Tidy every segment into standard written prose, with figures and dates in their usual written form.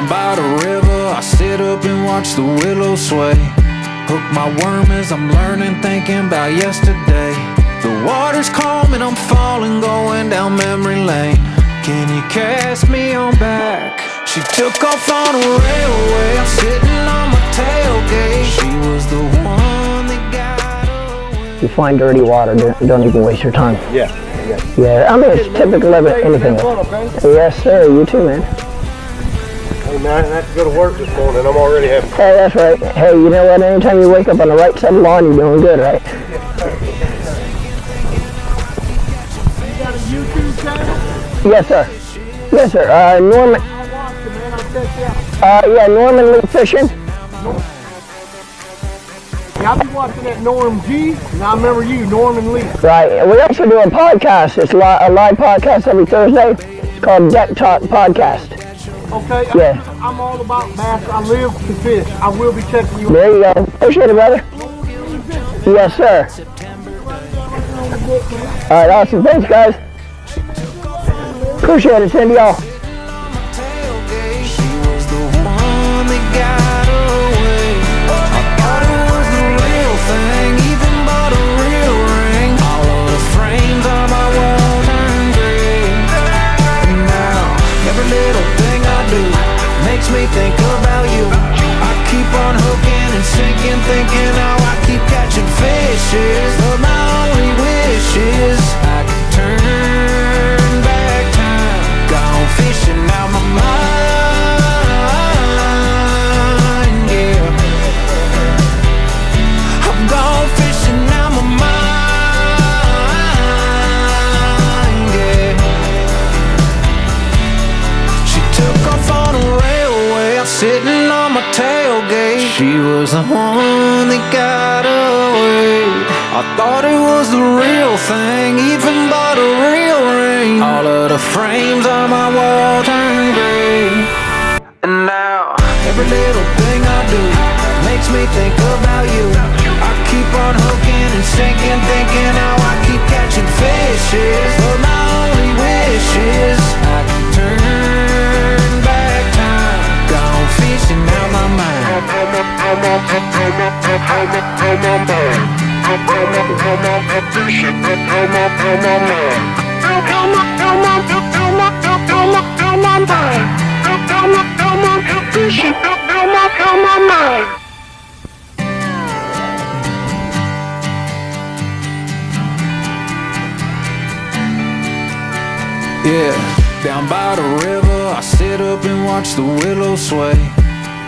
Down by the river, I sit up and watch the willows sway. Hook my worm as I'm learning, thinking about yesterday. The water's calm and I'm falling, going down memory lane. Can you cast me on back? She took off on a railway, I'm sitting on my tailgate. She was the one that got away. If you find dirty water, don't even waste your time. Yeah. Yeah, I mean, it's typical of anything. Yes, sir. You too, man. Hey, man, I have to go to work this morning. I'm already having... Hey, that's right. Hey, you know what? Anytime you wake up on the right side of the lawn, you're doing good, right? You got a YouTube channel? Yes, sir. Yes, sir. Norman. I'll watch it, man. I'll check you out. Yeah, Norman Lee Fishing. Yeah, I'll be watching that Norm G, and I remember you, Norman Lee. Right. We also do a podcast. It's a live podcast every Thursday. It's called Deck Talk Podcast. Okay? Yeah. I'm all about bass. I live to fish. I will be checking you out. There you go. Appreciate it, brother. Yes, sir. All right, awesome. Thanks, guys. Appreciate it. Send y'all. She was the one that got away. I thought it was the real thing, even bought a real ring. All of the frames on my wall turn gray. And now every little thing I do makes me think about you. I keep on hooking and sinking, thinking how I keep catching fishes. But my only wish is I could turn back time. Gone fishing out my mind, yeah. I'm gone fishing out my mind, yeah. She took off on a railway, I'm sitting on my tailgate. She was the one that got away. I thought it was the real thing, even bought a real ring. All of the frames on my wall turn gray. And now every little thing I do makes me think about you. I keep on hooking and sinking, thinking how I keep catching fishes. But my only wish is I could turn back time. Gone fishing out my mind. Yeah, down by the river, I sit up and watch the willows sway.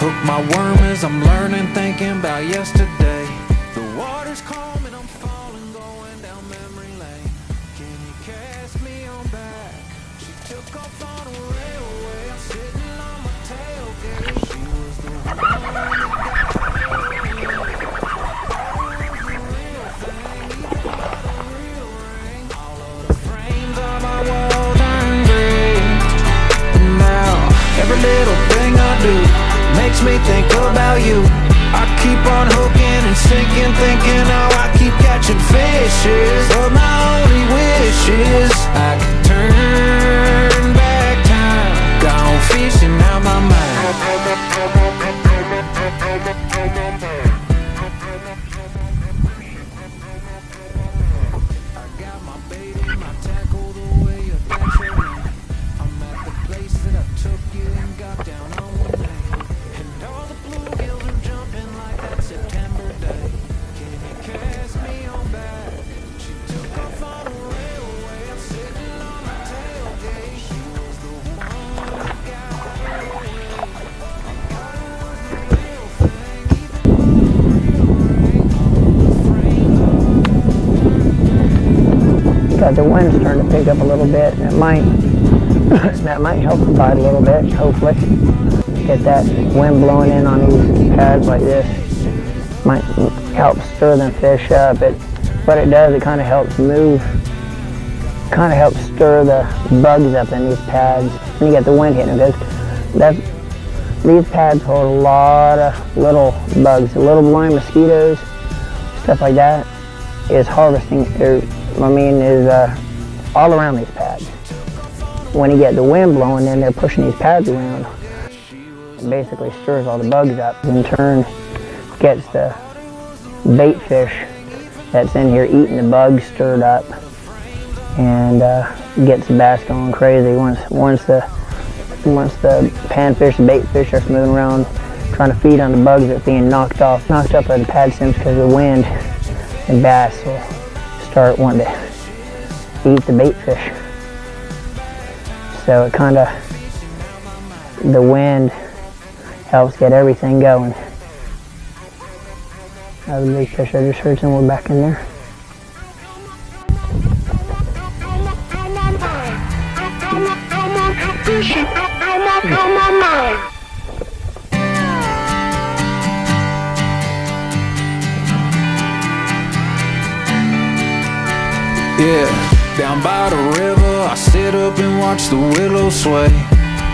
Hook my worm as I'm learning, thinking about yesterday. The water's calm and I'm falling, going down memory lane. Can you cast me on back? She took off on a railway, I'm sitting on my tailgate. She was the one that got away. Real thing, even bought a real ring. All of the frames on my wall turn gray. And now every little thing I do makes me think about you. I keep on hooking and sinking, thinking how I keep catching fishes. But my only wish is I could turn back time. Gone fishing out my mind. I got my bait and my tackle the way you dash it in. I'm at the place that I took you and got down on one knee. And all the bluegills are jumping like that September day. Can you cast me on back? She took off on a railway, I'm sitting on my tailgate. She was the one that got away. I thought it was the real thing, even Got the wind's starting to pick up a little bit. That might help the bite a little bit, hopefully. Get that wind blowing in on these pads like this. Might help stir them fish up. What it does, it kind of helps stir the bugs up in these pads. And you get the wind hitting them, because these pads hold a lot of little bugs, the little blind mosquitoes, stuff like that. Is harvesting, is all around these pads. When you get the wind blowing in, they're pushing these pads around. It basically stirs all the bugs up. In turn, gets the bait fish that's in here eating the bugs stirred up, and gets the bass going crazy. Once the panfish, the bait fish starts moving around trying to feed on the bugs that's being knocked up by the pad sims because of the wind, and bass will start wanting to eat the bait fish. So it kind of, the wind helps get everything going. Another big fish I just heard somewhere back in there. Yeah, down by the river, I sit up and watch the willows sway.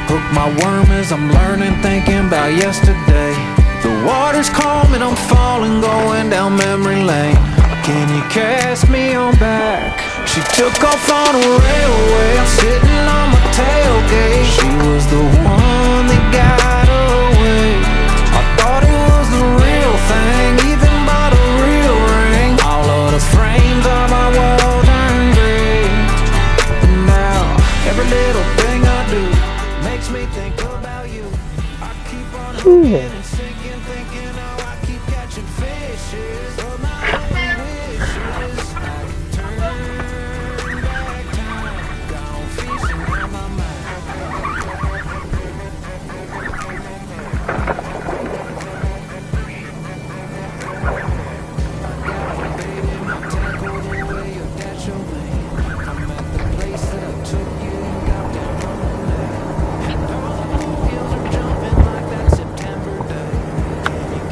Hook my worm as I'm learning, thinking about yesterday. The water's calm and I'm falling, going down memory lane. Can you cast me on back? She took off on a railway, I'm sitting on my tailgate. She was the one that got away. I thought it was the real thing, even bought a real ring. All of the frames on my wall turn gray. And now, every little thing I do makes me think about you. I keep on hoping and sinking, thinking how I keep catching fishes. But my only wish is I can turn back time, gone fishing on my mind.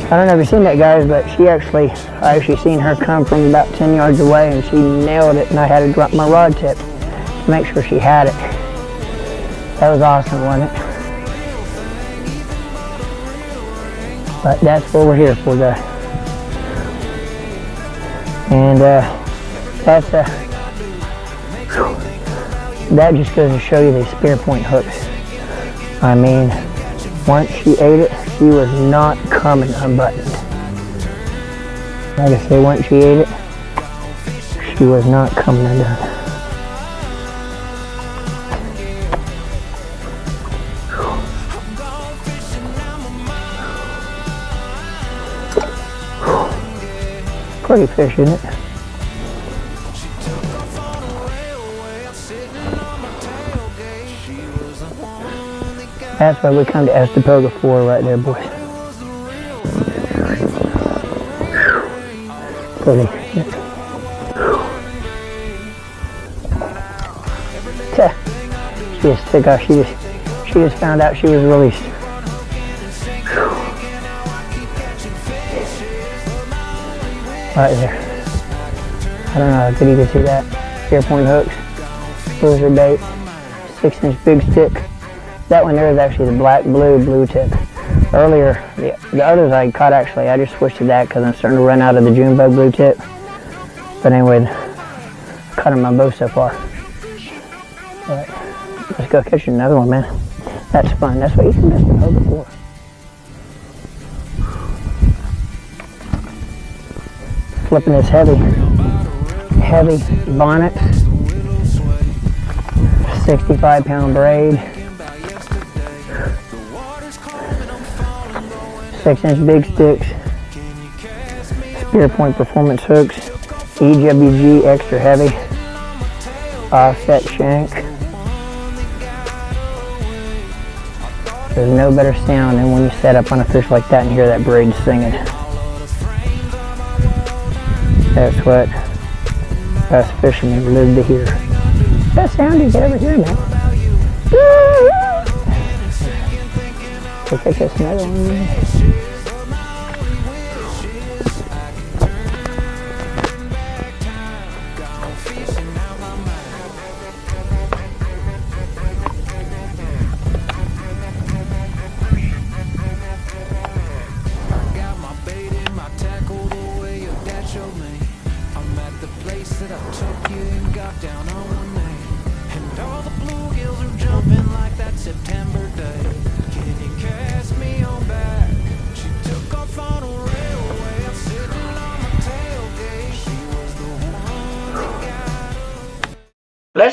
I don't know if you've seen that, guys, but I actually seen her come from about 10 yards away, and she nailed it, and I had to drop my rod tip to make sure she had it. That was awesome, wasn't it? But that's what we're here for, guys. And that just goes to show you these spear point hooks. I mean, once she ate it, she was not coming unbuttoned. Like I say, once she ate it, she was not coming undone. Pretty fish, isn't it? That's why we come to Estapoga for right there, boys. Pretty. She just took off. She just found out she was released. Right there. I don't know how good you can see that. Spear point hooks. Those are bait. 6-inch big stick. That one there is actually the black blue tip. Earlier, the others I caught actually, I just switched to that because I'm starting to run out of the June bug blue tip. But anyway, I caught them on both so far. But let's go catch another one, man. That's fun. That's what you can miss the Hoga for. Flipping this heavy bonnet, 65-pound braid, 6-inch big sticks, Spear Point Performance hooks, EWG extra heavy, offset shank. There's no better sound than when you set up on a fish like that and hear that braid singing. That's what us fishermen live to hear. Best sound you can ever hear, man. We'll catch us another one. September day. Can you cast me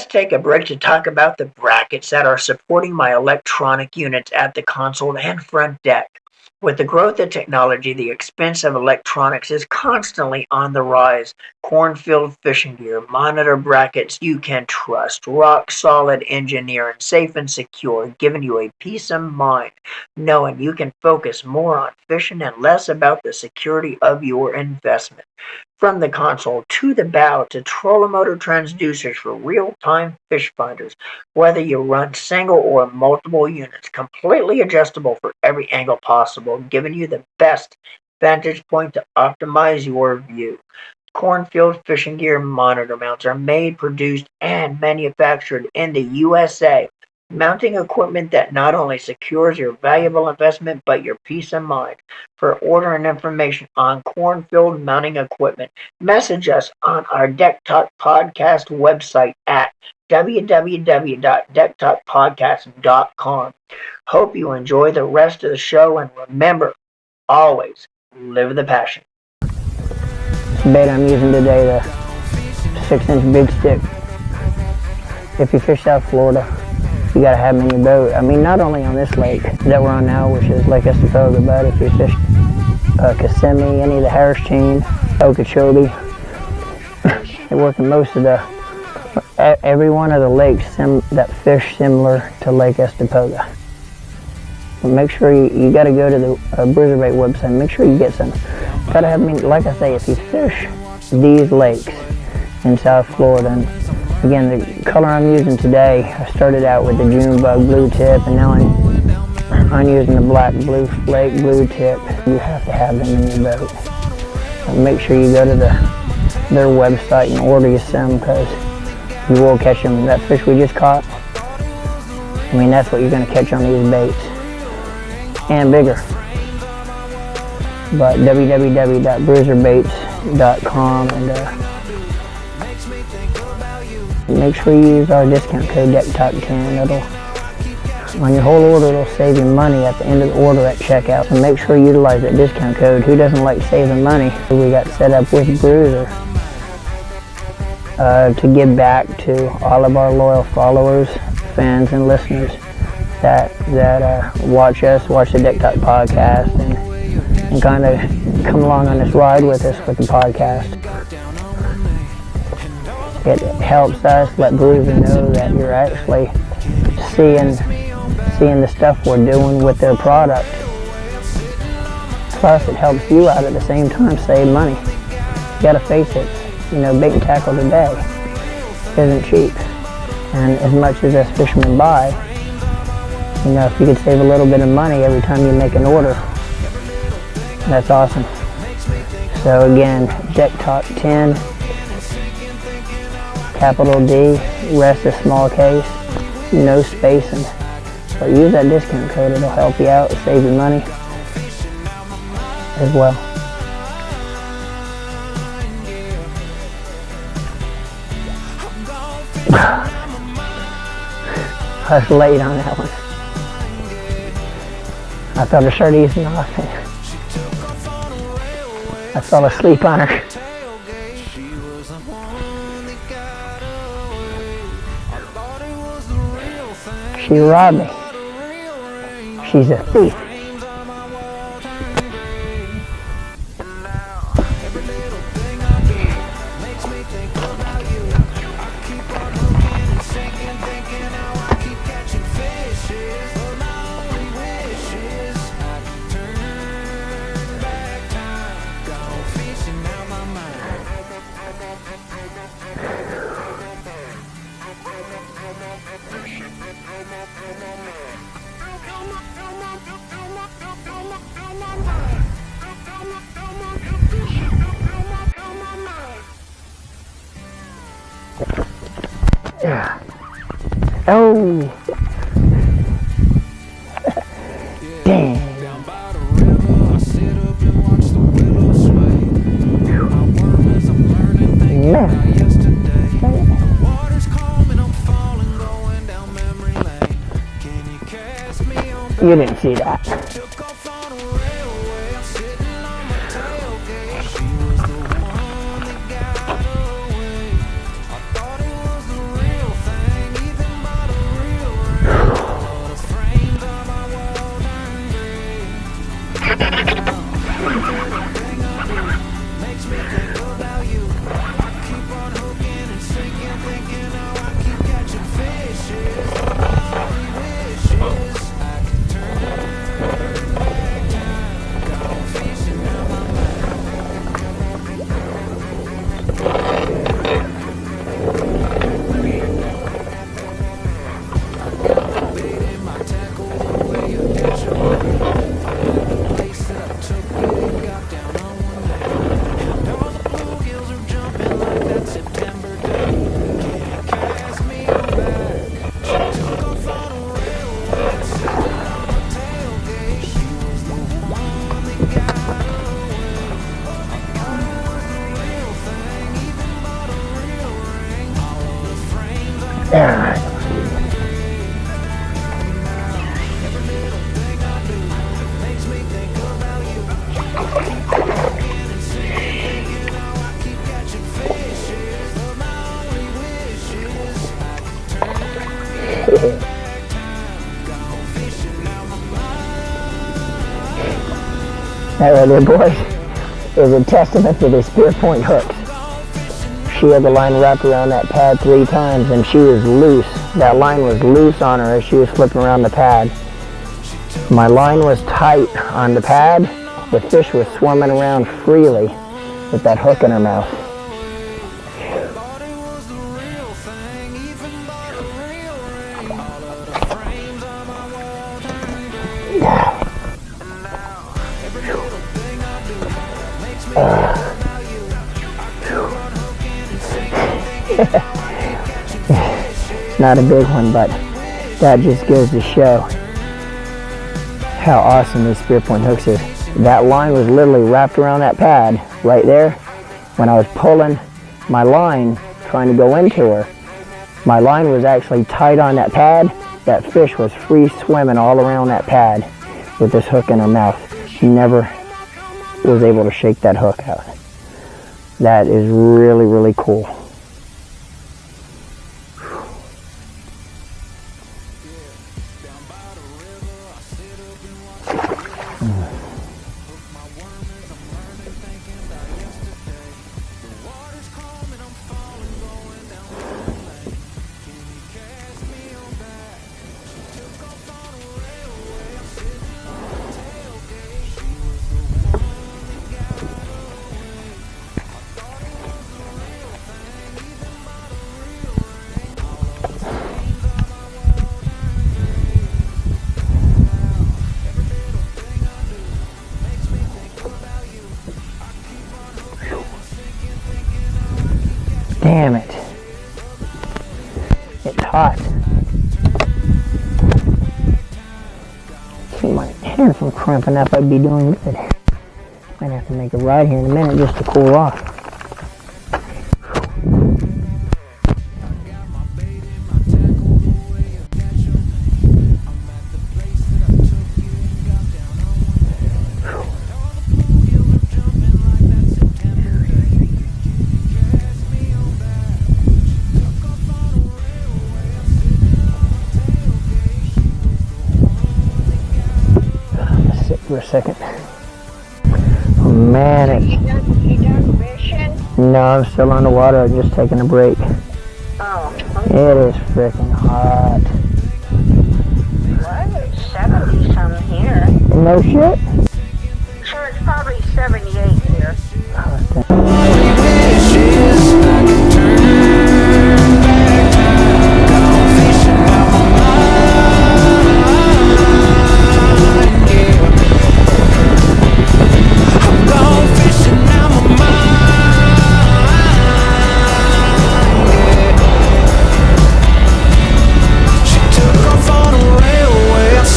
take a break to talk about the brackets that are supporting my electronic units at the console and front deck. With the growth of technology, the expense of electronics is constantly on the rise. Cornfield Fishing Gear monitor brackets you can trust, rock solid engineering, safe and secure, giving you a peace of mind, knowing you can focus more on fishing and less about the security of your investment. From the console to the bow to trolling motor transducers for real-time fish finders, whether you run single or multiple units, completely adjustable for every angle possible, giving you the best vantage point to optimize your view. Cornfield Fishing Gear monitor mounts are made, produced, and manufactured in the USA. Mounting equipment that not only secures your valuable investment but your peace of mind. For order and information on Cornfield mounting equipment, message us on our Deck Talk Podcast website at www.decktalkpodcast.com. Hope you enjoy the rest of the show, and remember, always live the passion. The bait I'm using today, the 6-inch big stick. If you fish South Florida, you gotta have them in your boat. I mean, not only on this lake that we're on now, which is Lake Estepoga, but if you fish Kissimmee, any of the Harris Chain, Okeechobee, they work in most of every one of the lakes that fish similar to Lake Estepoga. But make sure you gotta go to the Bruiserbait website. Make sure you get some. Gotta have, like I say, if you fish these lakes in South Florida, and again, the color I'm using today, I started out with the June bug blue tip, and now I'm using the black blue flake blue tip. You have to have them in your boat. And make sure you go to their website and order you some, because you will catch them. That fish we just caught, I mean, that's what you're going to catch on these baits, and bigger. But www.bruiserbaits.com, and make sure you use our discount code DECKTALK10. On your whole order, it'll save you money at the end of the order at checkout. So make sure you utilize that discount code. Who doesn't like saving money? We got set up with Bruiser to give back to all of our loyal followers, fans, and listeners that watch us, watch the Deck Talk podcast, and kind of come along on this ride with us with the podcast. It helps us let Bruiser know that you're actually seeing the stuff we're doing with their product. Plus, it helps you out at the same time save money. You gotta face it, bait and tackle today isn't cheap. And as much as us fishermen buy, if you could save a little bit of money every time you make an order, that's awesome. So again, Deck Talk 10, capital D, rest a small case, no spacing. But use that discount code, it'll help you out, save you money as well. I was late on that one. I thought I started easing off, and I fell asleep on her. She robbed me. She's a thief. Yeah. Oh. Damn. Man. You didn't see that. Alright. That right there, boys, is a testament to the spear point hooks. She had the line wrapped around that pad 3 times and she was loose. That line was loose on her as she was flipping around the pad. My line was tight on the pad. The fish was swimming around freely with that hook in her mouth. Not a big one, but that just goes to show how awesome these spear point hooks is. That line was literally wrapped around that pad right there. When I was pulling my line trying to go into her, my line was actually tight on that pad. That fish was free swimming all around that pad with this hook in her mouth. She never was able to shake that hook out. That is really, really cool. Damn it. It's hot. Keep my hand from cramping up, I'd be doing good. Might have to make a ride here in a minute just to cool off. For a second. Oh, man, You done fishing? no, I'm still on the water. I'm just taking a break. Oh, It is freaking hot. well, it's 70 something here. No shit? Sure, it's probably 78 here.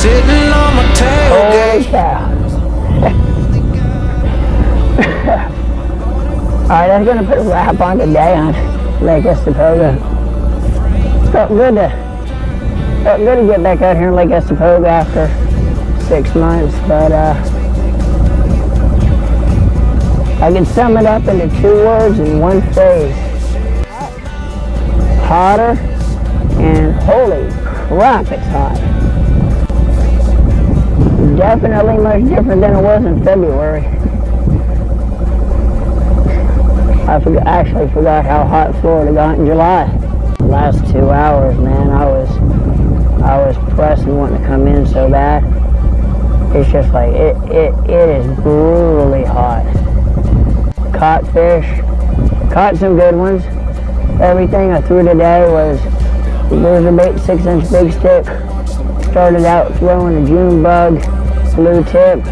Sitting on my tailgate. Holy cow. Alright, that's gonna put a wrap on today on Lake Estepoga. Felt good to get back out here in Lake Estepoga after 6 months, but I can sum it up into 2 words in one phrase. Hotter, and holy crap, it's hot. Definitely much different than it was in February. I actually forgot how hot Florida got in July. The last 2 hours, man, I was pressing wanting to come in so bad. It's just like it is brutally hot. Caught fish, caught some good ones. Everything I threw today was buzzerbaits, 6-inch big stick. Started out throwing a June bug, blue tip.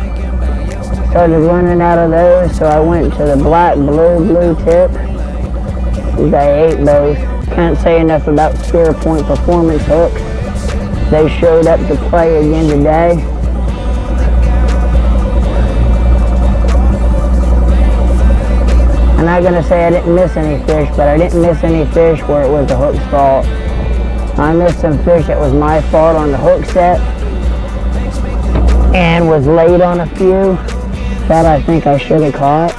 Started running out of those, so I went to the black blue tip. I ate those. Can't say enough about Spear Point Performance hooks. They showed up to play again today. I'm not gonna say I didn't miss any fish, but I didn't miss any fish where it was the hook's fault. I missed some fish that was my fault on the hook set and was late on a few that I think I should have caught,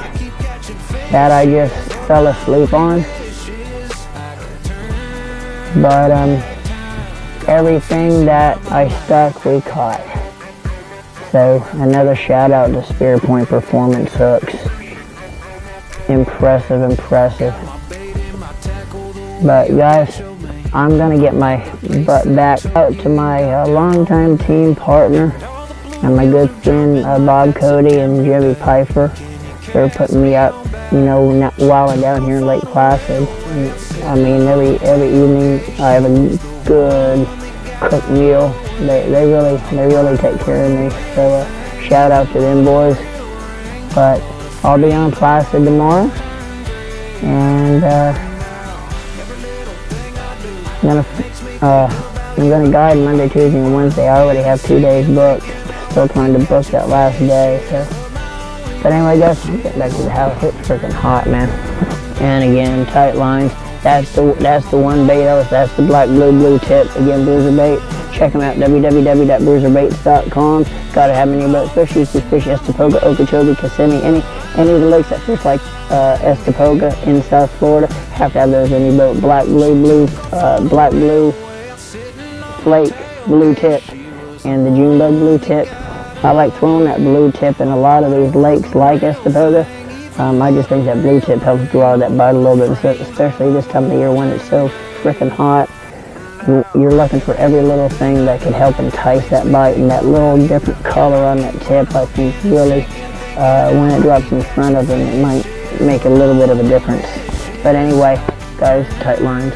that I just fell asleep on. But everything that I stuck, we caught. So another shout out to Spear Point Performance Hooks. Impressive, impressive. But guys, I'm gonna get my butt back out to my longtime team partner and my good friend Bob Cody and Jimmy Pfeiffer. They're putting me up, you know, while I'm down here in Lake Placid. I mean, every evening I have a good cooked meal. They really take care of me. So shout out to them boys. But I'll be on Placid tomorrow, and I'm gonna guide Monday, Tuesday, and Wednesday. I already have 2 days booked. Still trying to book that last day. So, but anyway, guys, I'm getting back to the house. It's freaking hot, man. And again, tight lines. That's the one bait that's the black blue tip. Again, Bruiser Bait. Check them out, www.bruiserbaits.com. Gotta have them in your boat, especially if you fish Estepoga, Okeechobee, Kissimmee, any of the lakes that fish like Estepoga in South Florida. Have to have those in your boat. Black blue flake blue tip and the June bug blue tip. I like throwing that blue tip in a lot of these lakes like Estepoga. I just think that blue tip helps draw that bite a little bit, especially this time of the year when it's so freaking hot. You're looking for every little thing that could help entice that bite, and that little different color on that tip, I think really, when it drops in front of them, it might make a little bit of a difference. But anyway, guys, tight lines.